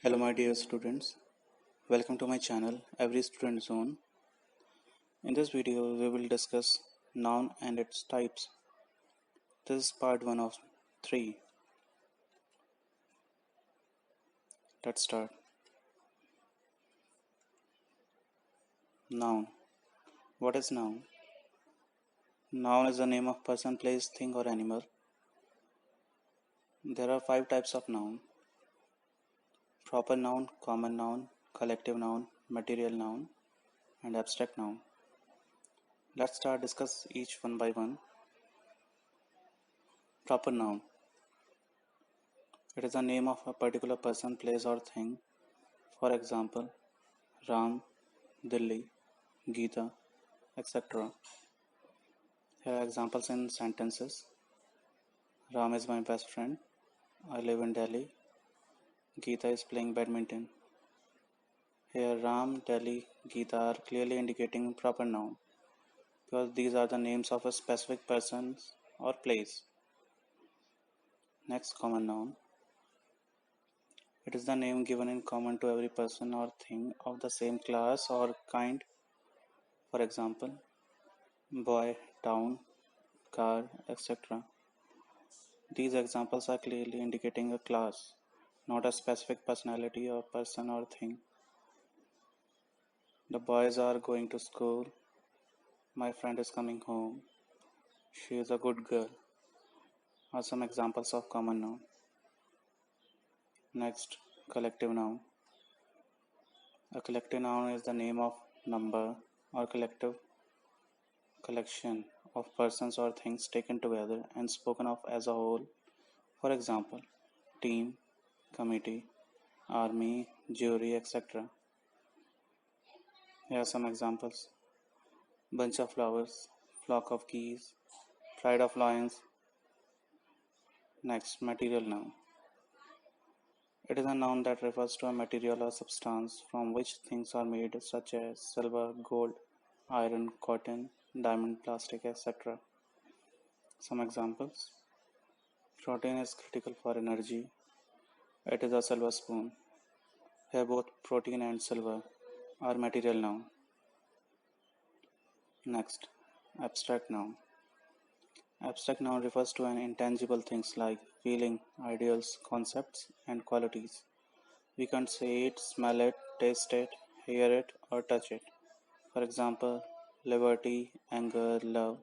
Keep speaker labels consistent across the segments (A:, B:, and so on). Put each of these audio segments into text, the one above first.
A: Hello my dear students, welcome to my channel Every Student Zone. In this video we will discuss noun and its types. This is part 1 of 3. Let's start. Noun. What is noun? Noun is the name of person, place, thing or animal. There are 5 types of noun. Proper noun, common noun, collective noun, material noun and abstract noun. Let's start discuss each one by one. Proper noun. It is the name of a particular person, place or thing. For example, Ram, Delhi, Gita, etc. Here are examples in sentences. Ram is my best friend. I live in Delhi. Gita is playing badminton. Here Ram, Delhi, Gita are clearly indicating proper noun because these are the names of a specific person or place. Next, common noun. It is the name given in common to every person or thing of the same class or kind. For example, boy, town, car, etc. These examples are clearly indicating a class, not a specific personality or person or thing. The boys are going to school. My friend is coming home. She is a good girl. Are some examples of common noun. Next, collective noun. A collective noun is the name of number or collective collection of persons or things taken together and spoken of as a whole. For example, team, committee, army, jury, etc. Here are some examples. Bunch of flowers, flock of geese, pride of lions. Next, material noun. It is a noun that refers to a material or substance from which things are made, such as silver, gold, iron, cotton, diamond, plastic, etc. Some examples. Protein is critical for energy. It is a silver spoon. Here both protein and silver are material noun. Next, abstract noun. Abstract noun refers to an intangible things like feeling, ideals, concepts, and qualities. We can't see it, smell it, taste it, hear it, or touch it. For example, liberty, anger, love,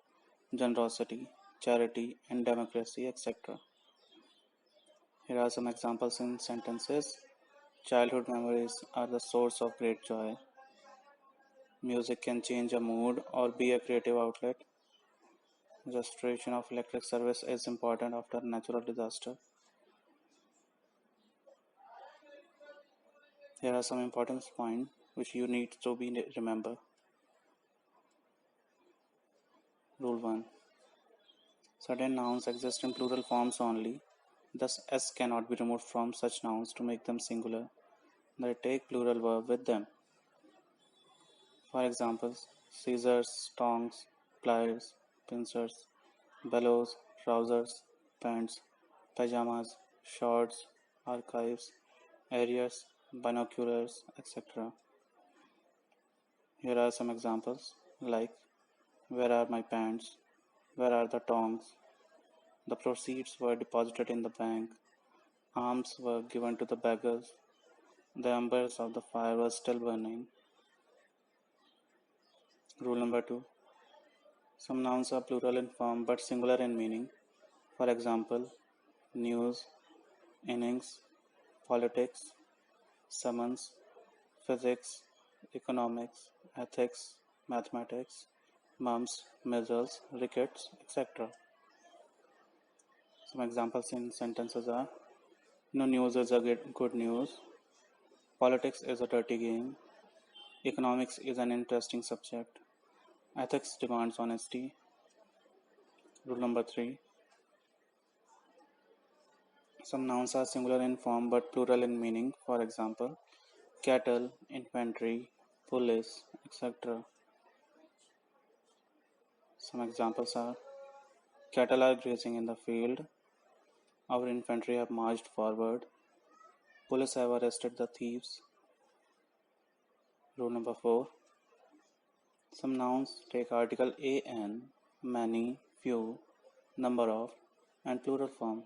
A: generosity, charity, and democracy, etc. Here are some examples in sentences. Childhood memories are the source of great joy. Music can change a mood or be a creative outlet. Restoration of electric service is important after natural disaster. Here are some important points which you need to be remember. Rule 1. Certain nouns exist in plural forms only. Thus, s cannot be removed from such nouns to make them singular. They take plural verb with them. For examples, scissors, tongs, pliers, pincers, bellows, trousers, pants, pajamas, shorts, archives, areas, binoculars, etc. Here are some examples like where are my pants? Where are the tongs? The proceeds were deposited in the bank. Alms were given to the beggars. The embers of the fire were still burning. Rule number 2. Some nouns are plural in form but singular in meaning. For example, news, innings, politics, summons, physics, economics, ethics, mathematics, mumps, measles, rickets, etc. Some examples in sentences are no news is a good news, politics is a dirty game, economics is an interesting subject, ethics demands honesty. Rule number 3. Some nouns are singular in form but plural in meaning. For example, cattle, infantry, police, etc. Some examples are cattle are grazing in the field, our infantry have marched forward, Police have arrested the thieves. Rule number 4. Some nouns take article an, many, few, number of, and plural form.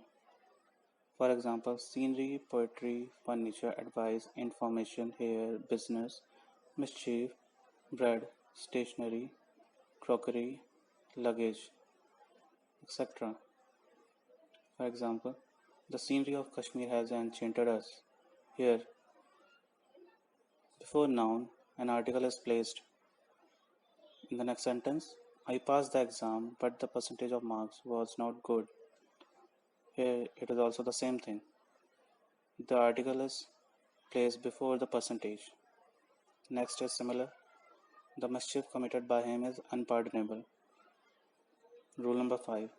A: For example, scenery, poetry, furniture, advice, information, hair, business, mischief, bread, stationery, crockery, luggage, etc. For example, the scenery of Kashmir has enchanted us. Here, before noun, an article is placed. In the next sentence, I passed the exam, but the percentage of marks was not good. Here, it is also the same thing. The article is placed before the percentage. Next is similar. The mischief committed by him is unpardonable. Rule number 5.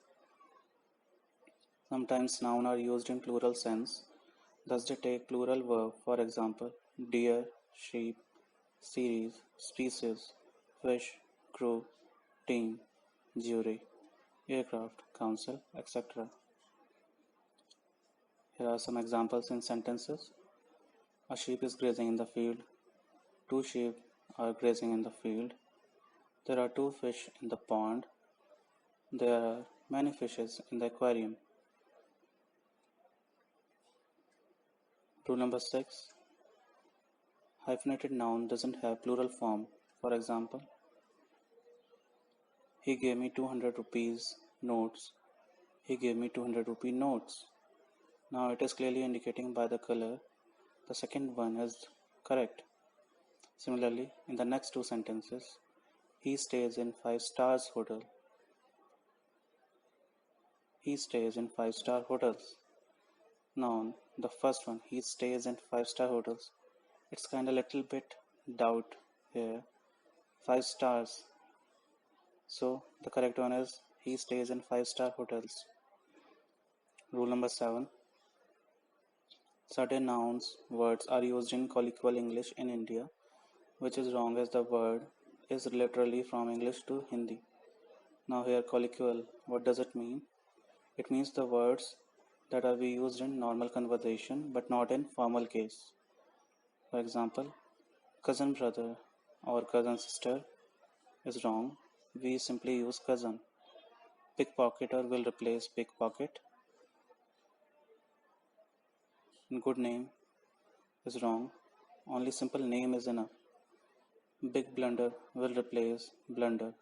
A: Sometimes nouns are used in plural sense, thus they take plural verb. For example, deer, sheep, series, species, fish, crew, team, jury, aircraft, council, etc. Here are some examples in sentences. A sheep is grazing in the field. Two sheep are grazing in the field. There are two fish in the pond. There are many fishes in the aquarium. Rule number 6. Hyphenated noun doesn't have plural form. For example, he gave me 200 rupees notes. He gave me 200 rupee notes. Now it is clearly indicating by the color the second one is correct. Similarly, in the next two sentences, he stays in 5 stars hotel. He stays in 5-star hotels. Noun, the first one, he stays in 5-star hotels. It's kind of little bit doubt here. 5 stars. So the correct one is he stays in 5-star hotels. Rule number 7. Certain nouns, words are used in colloquial English in India, which is wrong as the word is literally from English to Hindi. Now here colloquial, what does it mean? It means the words that are used in normal conversation but not in formal case. For example, cousin brother or cousin sister is wrong. We simply use cousin. Pickpocketer will replace pickpocket. Good name is wrong. Only simple name is enough. Big blunder will replace blunder.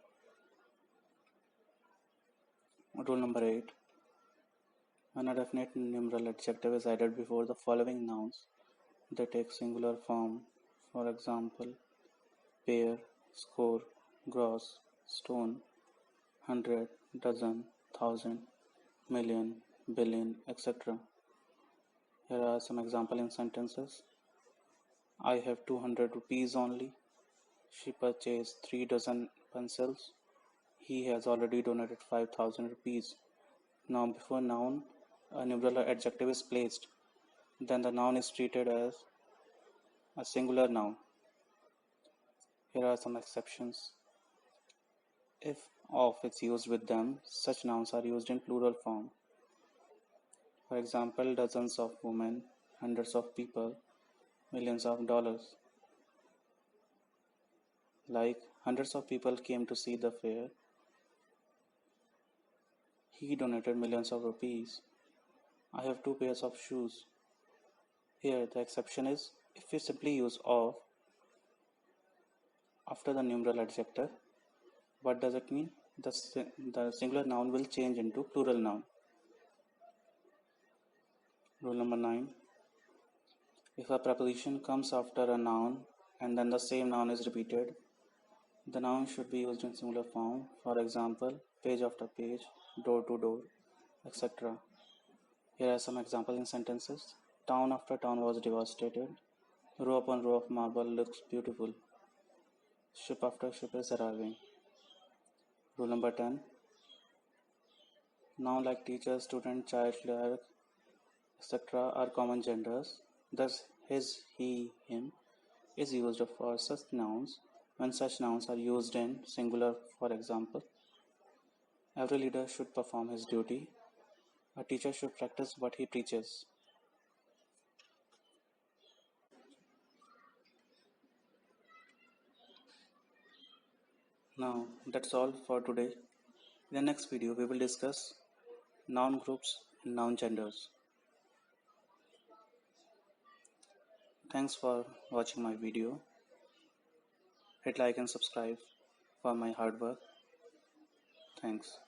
A: Rule number 8. When a definite numeral adjective is added before the following nouns, they take singular form. For example, pair, score, gross, stone, 100, dozen, thousand, million, billion, etc. Here are some examples in sentences. I have 200 rupees only. She purchased 3 dozen pencils. He has already donated 5,000 rupees. Now before noun, a numeral adjective is placed. Then the noun is treated as a singular noun. Here are some exceptions. If of is used with them, such nouns are used in plural form. For example, dozens of women, hundreds of people, millions of dollars. Like hundreds of people came to see the fair. He donated millions of rupees. I have 2 pairs of shoes. Here the exception is if we simply use of after the numeral adjective. What does it mean? The singular noun will change into plural noun. Rule number 9. If a preposition comes after a noun and then the same noun is repeated, the noun should be used in singular form. For example, page after page, door to door, etc. Here are some examples in sentences. Town after town was devastated. Row upon row of marble looks beautiful. Ship after ship is arriving. Rule number 10. Noun like teacher, student, child, clerk, etc. are common genders. Thus, his, he, him is used for such nouns when such nouns are used in singular. For example, every leader should perform his duty. A teacher should practice what he preaches. Now, that's all for today. In the next video, we will discuss noun groups and noun genders. Thanks for watching my video. Hit like and subscribe for my hard work. Thanks.